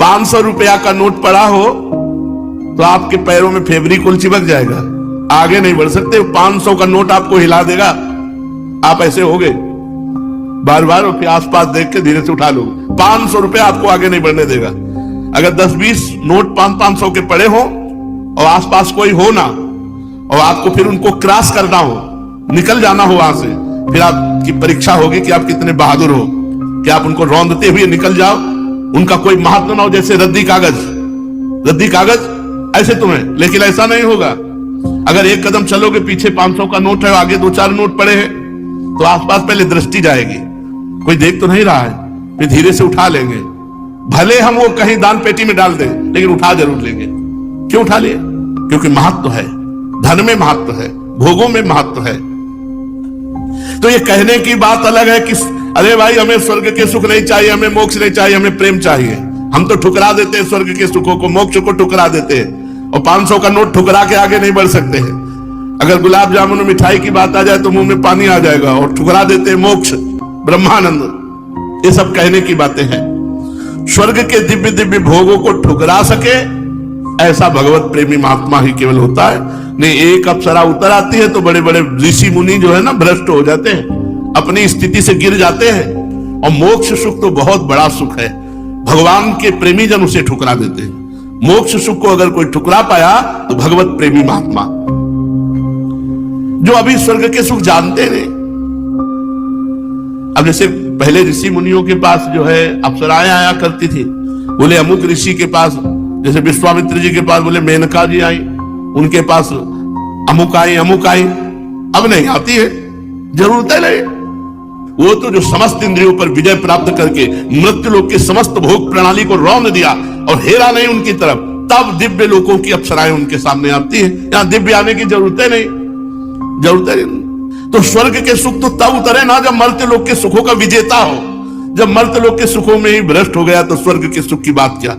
500 रुपया का नोट पड़ा हो तो आपके पैरों में फेविकोल चिपक जाएगा, आगे नहीं बढ़ सकते। 500 का नोट आपको हिला देगा, आप ऐसे हो गए, बार बार उसके आसपास देख के धीरे से उठा लो। 500 रुपया आपको आगे नहीं बढ़ने देगा। अगर 10-20 नोट 500 के पड़े हो और आसपास कोई हो ना, और आपको फिर उनको क्रॉस करना हो, निकल जाना हो वहां से, फिर आपकी परीक्षा होगी कि आप कितने बहादुर हो, कि आप उनको रौंदते हुए निकल जाओ। उनका कोई महत्व ना हो, जैसे रद्दी कागज ऐसे तुम्हें, लेकिन ऐसा नहीं होगा। अगर एक कदम चलोगे, पीछे 500 का नोट है, आगे 2-4 नोट पड़े हैं, तो आसपास पहले दृष्टि जाएगी, कोई देख तो नहीं रहा है, फिर धीरे से उठा लेंगे। भले हम वो कहीं दान पेटी में डाल दें, लेकिन उठा जरूर लेंगे। क्यों उठा लिए? क्योंकि महत्व है, धन में महत्व है, भोगों में महत्व है। तो ये कहने की बात अलग है कि अरे भाई हमें स्वर्ग के सुख नहीं चाहिए, हमें मोक्ष नहीं चाहिए, हमें प्रेम चाहिए। हम तो ठुकरा देते हैं स्वर्ग के सुखों को, मोक्ष को ठुकरा देते हैं, और 500 का नोट ठुकरा के आगे नहीं बढ़ सकते हैं। अगर गुलाब जामुन मिठाई की बात आ जाए तो मुंह में पानी आ जाएगा, और ठुकरा देते हैं मोक्ष, ब्रह्मानंद। ये सब कहने की बातें हैं। स्वर्ग के दिव्य दिव्य भोगों को ठुकरा सके ऐसा भगवत प्रेमी महात्मा ही केवल होता है। नहीं, एक अप्सरा उतर आती है तो बड़े बड़े ऋषि मुनि जो है ना, भ्रष्ट हो जाते हैं, अपनी स्थिति से गिर जाते हैं। और मोक्ष सुख तो बहुत बड़ा सुख है, भगवान के प्रेमी जन उसे ठुकरा देते हैं। मोक्ष सुख को अगर कोई ठुकरा पाया तो भगवत प्रेमी महात्मा, जो अभी स्वर्ग के सुख जानते नहीं। अब जैसे पहले ऋषि मुनियों के पास जो है अप्सराएं आया करती थी, बोले अमुक ऋषि के पास, जैसे विश्वामित्र जी के पास बोले मेनका जी आई, उनके पास अमुक आई। अब नहीं आती है, जरूरत है नहीं। वो तो जो समस्त इंद्रियों पर विजय प्राप्त करके मृत्यु लोक के समस्त भोग प्रणाली को रौंद दिया और हेरा नहीं उनकी तरफ, तब दिव्य लोकों की अप्सराएं उनके सामने आती हैं। यहां दिव्य आने की जरूरत है नहीं। तो स्वर्ग के सुख तो तब उतरे ना जब मर्त्य लोक के सुखों का विजेता हो। जब मर्त्य लोक के सुखों में ही भ्रष्ट हो गया तो स्वर्ग के सुख की बात क्या।